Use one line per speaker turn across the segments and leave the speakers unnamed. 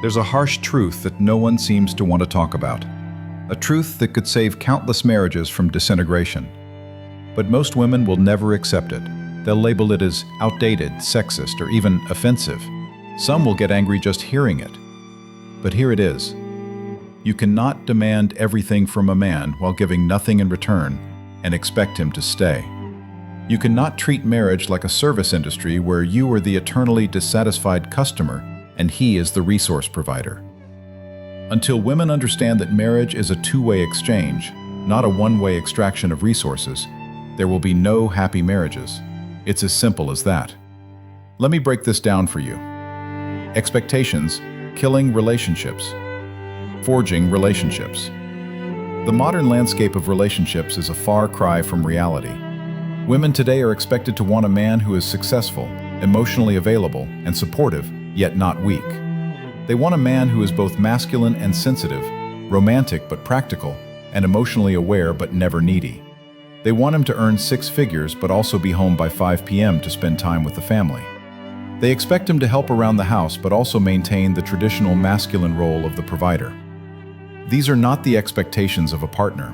There's a harsh truth that no one seems to want to talk about. A truth that could save countless marriages from disintegration. But most women will never accept it. They'll label it as outdated, sexist, or even offensive. Some will get angry just hearing it. But here it is. You cannot demand everything from a man while giving nothing in return and expect him to stay. You cannot treat marriage like a service industry where you are the eternally dissatisfied customer and he is the resource provider. Until women understand that marriage is a two-way exchange, not a one-way extraction of resources, there will be no happy marriages. It's as simple as that. Let me break this down for you. Expectations, killing relationships. Forging relationships. The modern landscape of relationships is a far cry from reality. Women today are expected to want a man who is successful, emotionally available, and supportive, yet not weak. They want a man who is both masculine and sensitive, romantic but practical, and emotionally aware but never needy. They want him to earn 6 figures but also be home by 5 p.m. to spend time with the family. They expect him to help around the house but also maintain the traditional masculine role of the provider. These are not the expectations of a partner.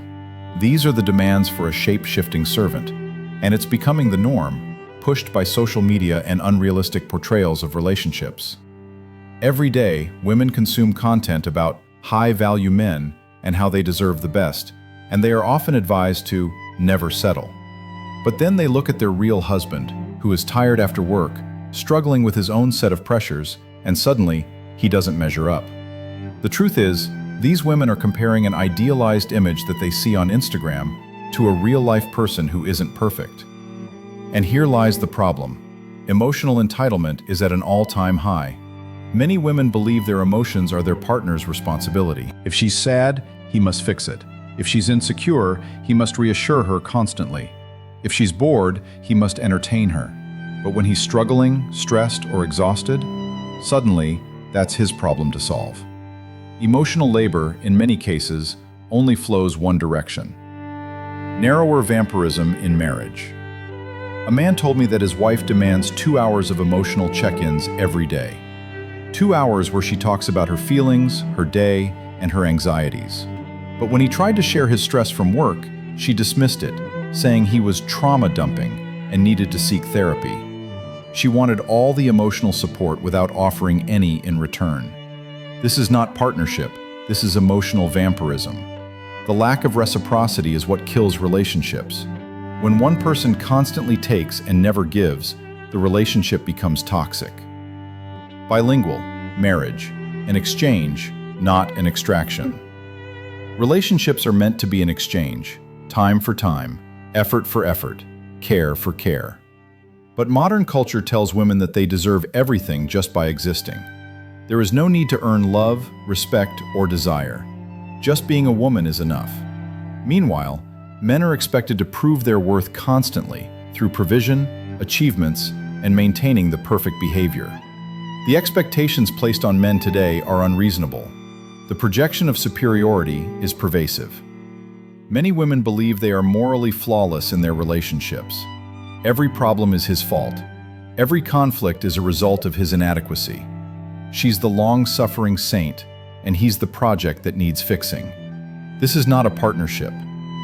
These are the demands for a shape-shifting servant, and it's becoming the norm, pushed by social media and unrealistic portrayals of relationships. Every day, women consume content about high-value men and how they deserve the best, and they are often advised to never settle. But then they look at their real husband, who is tired after work, struggling with his own set of pressures, and suddenly, he doesn't measure up. The truth is, these women are comparing an idealized image that they see on Instagram to a real-life person who isn't perfect. And here lies the problem. Emotional entitlement is at an all-time high. Many women believe their emotions are their partner's responsibility. If she's sad, he must fix it. If she's insecure, he must reassure her constantly. If she's bored, he must entertain her. But when he's struggling, stressed, or exhausted, suddenly, that's his problem to solve. Emotional labor, in many cases, only flows one direction. Narrower vampirism in marriage. A man told me that his wife demands 2 hours of emotional check-ins every day. 2 hours where she talks about her feelings, her day, and her anxieties. But when he tried to share his stress from work, she dismissed it, saying he was trauma dumping and needed to seek therapy. She wanted all the emotional support without offering any in return. This is not partnership, this is emotional vampirism. The lack of reciprocity is what kills relationships. When one person constantly takes and never gives, the relationship becomes toxic. Bilingual, marriage, an exchange, not an extraction. Relationships are meant to be an exchange, time for time, effort for effort, care for care. But modern culture tells women that they deserve everything just by existing. There is no need to earn love, respect, or desire. Just being a woman is enough. Meanwhile, men are expected to prove their worth constantly through provision, achievements, and maintaining the perfect behavior. The expectations placed on men today are unreasonable. The projection of superiority is pervasive. Many women believe they are morally flawless in their relationships. Every problem is his fault. Every conflict is a result of his inadequacy. She's the long-suffering saint, and he's the project that needs fixing. This is not a partnership.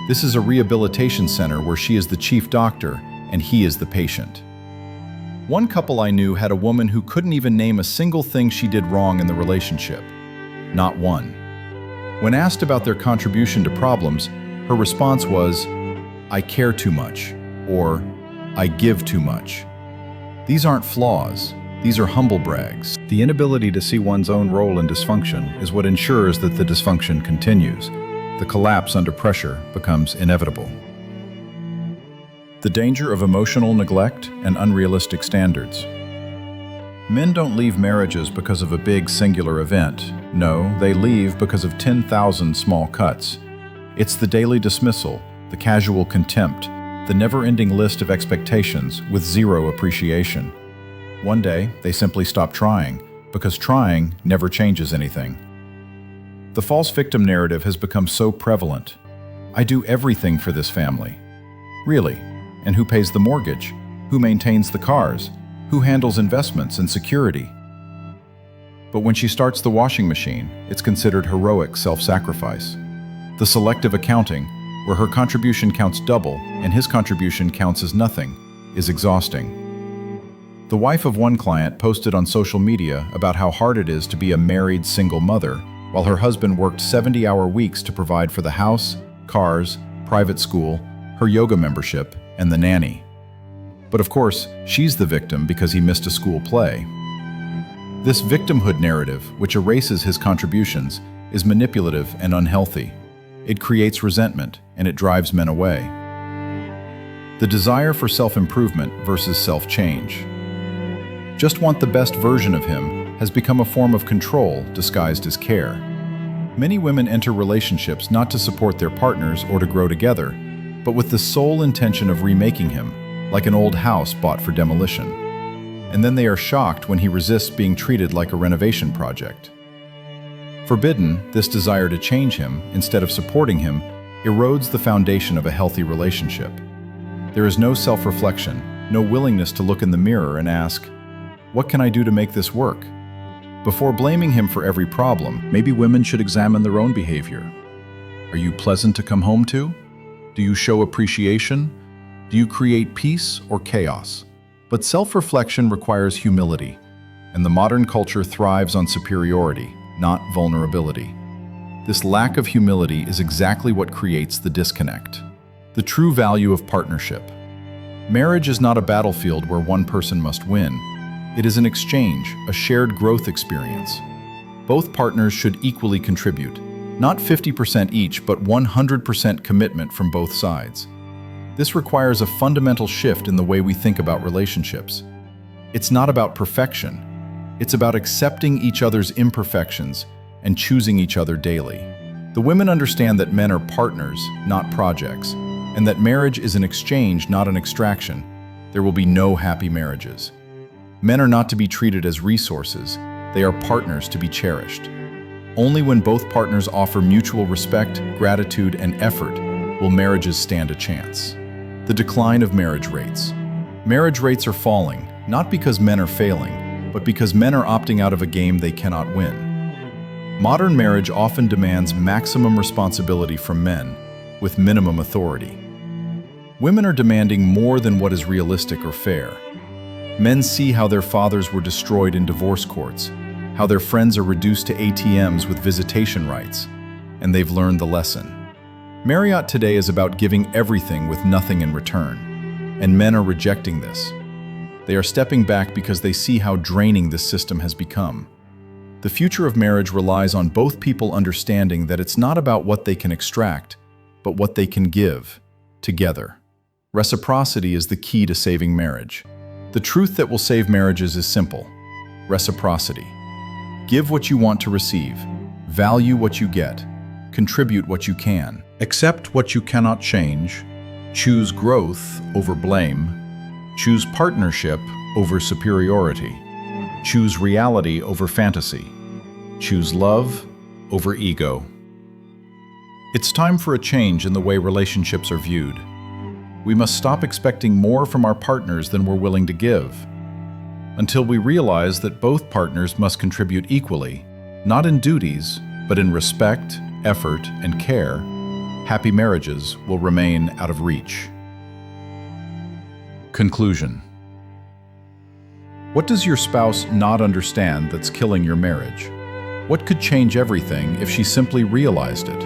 This is a rehabilitation center where she is the chief doctor and he is the patient. One couple I knew had a woman who couldn't even name a single thing she did wrong in the relationship. Not one. When asked about their contribution to problems, her response was, "I care too much," or "I give too much." These aren't flaws. These are humble brags. The inability to see one's own role in dysfunction is what ensures that the dysfunction continues. The collapse under pressure becomes inevitable. The danger of emotional neglect and unrealistic standards. Men don't leave marriages because of a big singular event. No, they leave because of 10,000 small cuts. It's the daily dismissal, the casual contempt, the never-ending list of expectations with zero appreciation. One day, they simply stop trying, because trying never changes anything. The false victim narrative has become so prevalent. I do everything for this family. Really? And who pays the mortgage? Who maintains the cars? Who handles investments and security? But when she starts the washing machine, it's considered heroic self-sacrifice. The selective accounting, where her contribution counts double and his contribution counts as nothing, is exhausting. The wife of one client posted on social media about how hard it is to be a married single mother, while her husband worked 70-hour weeks to provide for the house, cars, private school, her yoga membership, and the nanny. But of course, she's the victim because he missed a school play. This victimhood narrative, which erases his contributions, is manipulative and unhealthy. It creates resentment, and it drives men away. The desire for self-improvement versus self-change. Just want the best version of him has become a form of control disguised as care. Many women enter relationships not to support their partners or to grow together, but with the sole intention of remaking him, like an old house bought for demolition. And then they are shocked when he resists being treated like a renovation project. Forbidden, this desire to change him, instead of supporting him, erodes the foundation of a healthy relationship. There is no self-reflection, no willingness to look in the mirror and ask, "What can I do to make this work?" Before blaming him for every problem, maybe women should examine their own behavior. Are you pleasant to come home to? Do you show appreciation? Do you create peace or chaos? But self-reflection requires humility, and the modern culture thrives on superiority, not vulnerability. This lack of humility is exactly what creates the disconnect. The true value of partnership. Marriage is not a battlefield where one person must win. It is an exchange, a shared growth experience. Both partners should equally contribute, not 50% each, but 100% commitment from both sides. This requires a fundamental shift in the way we think about relationships. It's not about perfection. It's about accepting each other's imperfections and choosing each other daily. The women understand that men are partners, not projects, and that marriage is an exchange, not an extraction. There will be no happy marriages. Men are not to be treated as resources. They are partners to be cherished. Only when both partners offer mutual respect, gratitude, and effort will marriages stand a chance. The decline of marriage rates. Marriage rates are falling, not because men are failing, but because men are opting out of a game they cannot win. Modern marriage often demands maximum responsibility from men, with minimum authority. Women are demanding more than what is realistic or fair. Men see how their fathers were destroyed in divorce courts, how their friends are reduced to ATMs with visitation rights, and they've learned the lesson. Marriott today is about giving everything with nothing in return, and men are rejecting this. They are stepping back because they see how draining this system has become. The future of marriage relies on both people understanding that it's not about what they can extract, but what they can give, together. Reciprocity is the key to saving marriage. The truth that will save marriages is simple: reciprocity. Give what you want to receive, value what you get, contribute what you can, accept what you cannot change, choose growth over blame, choose partnership over superiority, choose reality over fantasy, choose love over ego. It's time for a change in the way relationships are viewed. We must stop expecting more from our partners than we're willing to give. Until we realize that both partners must contribute equally, not in duties, but in respect, effort, and care, happy marriages will remain out of reach. Conclusion. What does your spouse not understand that's killing your marriage? What could change everything if she simply realized it?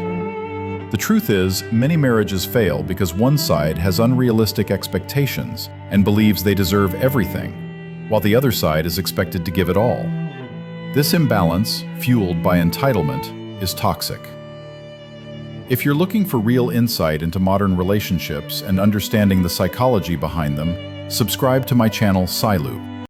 The truth is, many marriages fail because one side has unrealistic expectations and believes they deserve everything, while the other side is expected to give it all. This imbalance, fueled by entitlement, is toxic. If you're looking for real insight into modern relationships and understanding the psychology behind them, subscribe to my channel, Siloop.